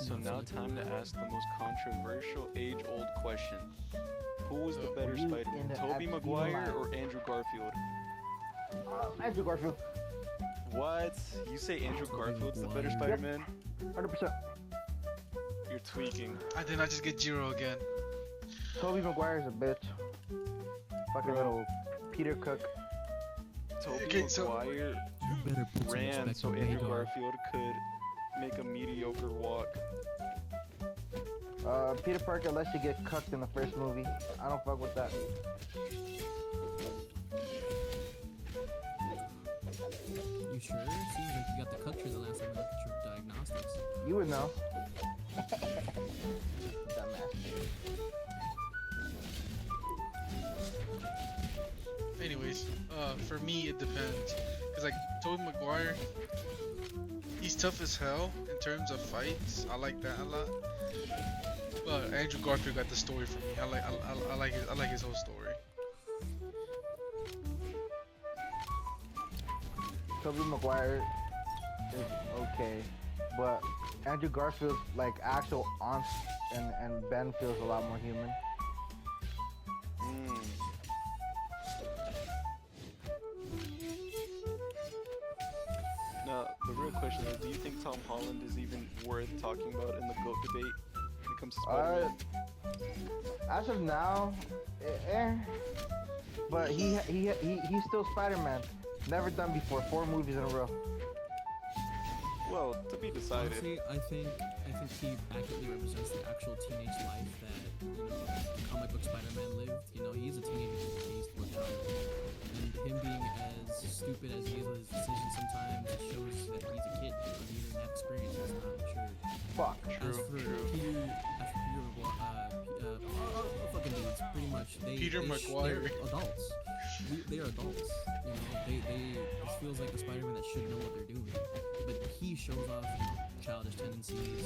So now time to ask the most controversial age-old question. Who was the better Spider-Man, Tobey Maguire or Andrew Garfield? Andrew Garfield. What? You say Andrew Garfield's the better Spider-Man? 100%. You're tweaking. I did not just get Jiro again. Tobey Maguire's a bitch. Fucking little Peter Cook. Tobey Maguire ran so Andrew Garfield could make a mediocre walk. Peter Parker lets you get cucked in the first movie. I don't fuck with that. You sure? Seems like you got the cuck the last time I looked at your diagnostics. You would know. Anyways, for me it depends. Cause like Tobey Maguire, he's tough as hell in terms of fights. I like that a lot. But Andrew Garfield got the story for me. I like his whole story. Tobey Maguire is okay, but Andrew Garfield's like actual aunt and Ben feels a lot more human. Now, the real question is, do you think Tom Holland is even worth talking about in the GOAT debate when it comes to Spider-Man? As of now, but he's still Spider-Man. Never done before. 4 movies in a row. Well, to be decided. Honestly, I think he accurately represents the actual teenage life that the comic book Spider-Man lived. He's a teenager who's faced with childhood, and him being as stupid as he is with his decisions sometimes shows that he's a kid. He doesn't have experience. He's not mature. Fuck. As for Peter, fucking dudes, pretty much Peter Maguire. They're adults. They are adults. This feels like the Spider-Man that should know what they're doing, but he shows off childish tendencies.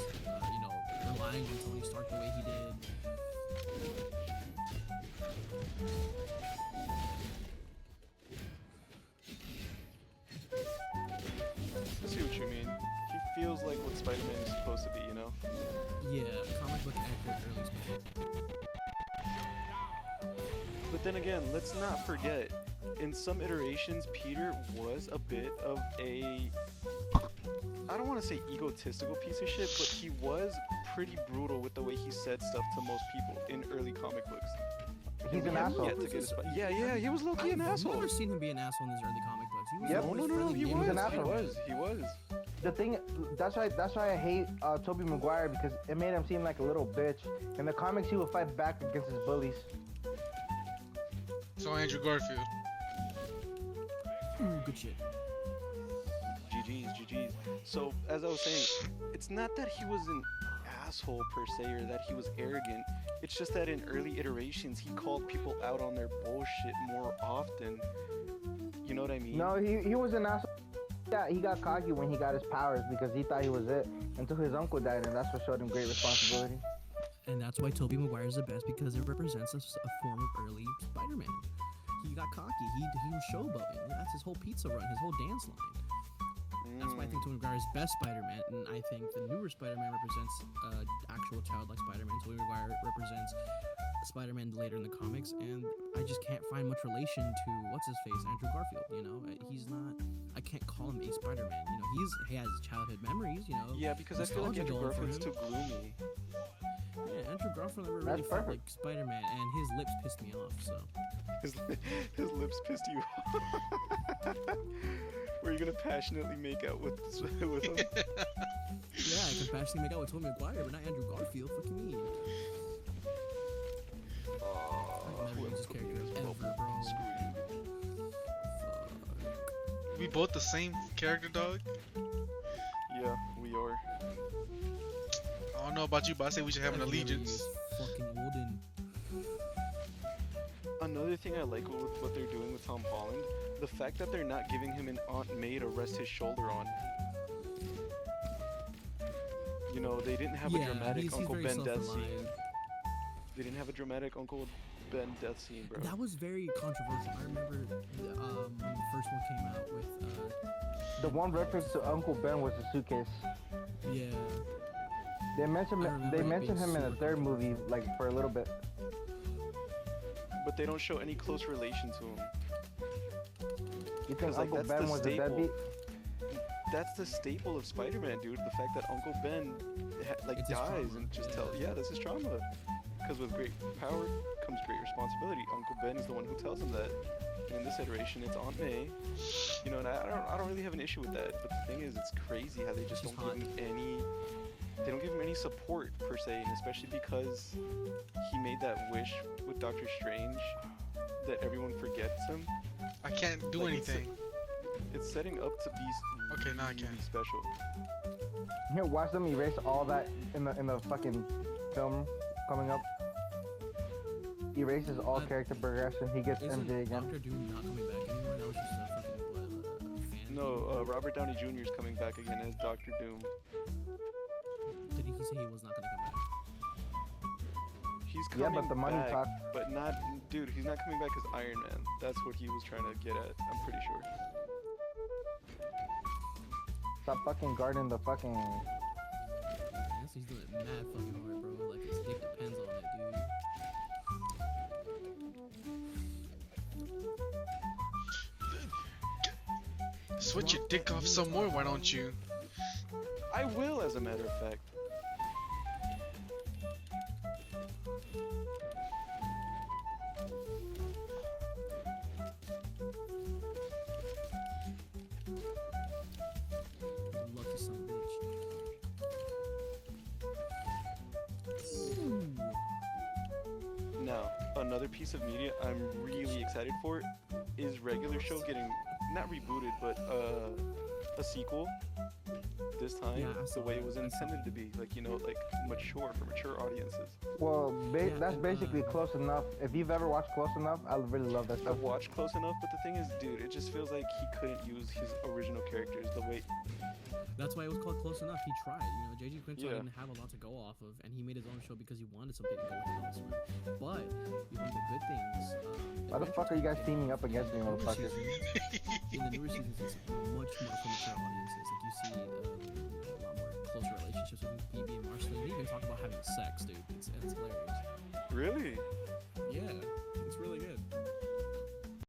Relying on Tony Stark the way he did. I see what you mean. He feels like what Spider-Man is supposed to be, Yeah, comic book accurate early Spider-Man. But then again, let's not forget, in some iterations, Peter was a bit of a, I don't want to say egotistical piece of shit, but he was pretty brutal with the way he said stuff to most people in early comic books. He's an asshole. Yeah, he was low-key an asshole. I've never seen him be an asshole in his early comic books. He was an asshole. He was. The thing, that's why I hate Tobey Maguire, because it made him seem like a little bitch. In the comics, he would fight back against his bullies. So Andrew Garfield. Good shit. GG's. So, as I was saying, it's not that he was an asshole per se, or that he was arrogant. It's just that in early iterations, he called people out on their bullshit more often. You know what I mean? No, he was an asshole. Yeah, he got cocky when he got his powers because he thought he was it until his uncle died, and that's what showed him great responsibility. And that's why Tobey Maguire is the best, because it represents a form of early Spider-Man. He got cocky. He was showboating. That's his whole pizza run, his whole dance line. That's why I think Tobey Maguire is best Spider-Man, and I think the newer Spider-Man represents actual childlike Spider-Man. Tobey Maguire represents Spider-Man later in the comics, and I just can't find much relation to what's his face, Andrew Garfield. He's not. I can't call him a Spider-Man. He has childhood memories. Yeah, because I feel like Andrew Garfield's too gloomy. Yeah, Andrew Garfield never really felt like Spider-Man, and his lips pissed me off. So. His lips pissed you off. Were you gonna passionately make out with him? Yeah, I can passionately make out with Tobey Maguire, but not Andrew Garfield. Fuck you mean? I've never used this character ever, bro. Fuck. We both the same character, dog? Yeah, we are. I don't know about you, but I say we should have an allegiance. Fucking Olden. Another thing I like with what they're doing with Tom Holland, the fact that they're not giving him an Aunt May to rest his shoulder on. They didn't have a dramatic Uncle Ben death scene. They didn't have a dramatic Uncle Ben death scene, bro. That was very controversial. I remember when the first one came out with... the one reference to Uncle Ben was the suitcase. Yeah. They mentioned I remember they it mentioned being him in the super third movie, like for a little bit. But they don't show any close relation to him. You think 'Cause, like, Uncle that's Ben the was a staple. deadbeat? That's the staple of Spider-Man, dude. The fact that Uncle Ben It's his dies trauma, and just yeah. that's his trauma. Because with great power comes great responsibility. Uncle Ben is the one who tells him that. And in this iteration, it's Aunt May. You know, and I don't really have an issue with that. But the thing is, it's crazy how they just She's don't give him any. They don't give him any support per se, and especially because he made that wish with Doctor Strange that everyone forgets him. I can't do Like, anything. It's setting up to be Okay, now I really can. special. Here, watch them erase all that in the fucking film coming up. Erases all character progression. He gets Isn't MJ again. Doctor Doom not coming back anymore? That was just a fucking fan. No, Robert Downey Jr. is coming back again as Doctor Doom. Did he say he was not gonna come back? He's Yeah, coming but the money back, talk. but not, dude. He's not coming back as Iron Man. That's what he was trying to get at. I'm pretty sure. Stop fucking guarding the fucking. Yes, he's doing it mad fucking hard, bro. Like his dick depends on it, dude. Switch your dick off some more, why don't you? I will, as a matter of fact. Lucky son of a bitch. Ooh. Now, another piece of media I'm really excited for is regular show getting not rebooted, but a sequel. This time, Yeah, I the saw way it that. was I saw intended to be, like, you know, like mature for mature audiences. Well, Yeah, that's and, basically close enough. If you've ever watched Close Enough, I really love that stuff. I've watched close enough, but the thing is, dude, it just feels like he couldn't use his original characters the way. That's why it was called Close Enough. He tried. You know, J.J. Quintel Yeah. didn't have a lot to go off of, and he made his own show because he wanted something to go with elsewhere. But one of the good things. Why the fuck are you guys teaming up against me, newer motherfucker? season- in the newer seasons, it's much more for mature audiences. Like you see, a lot more closer relationships with BB and Marceline. They even talk about having sex, dude. It's hilarious. Really?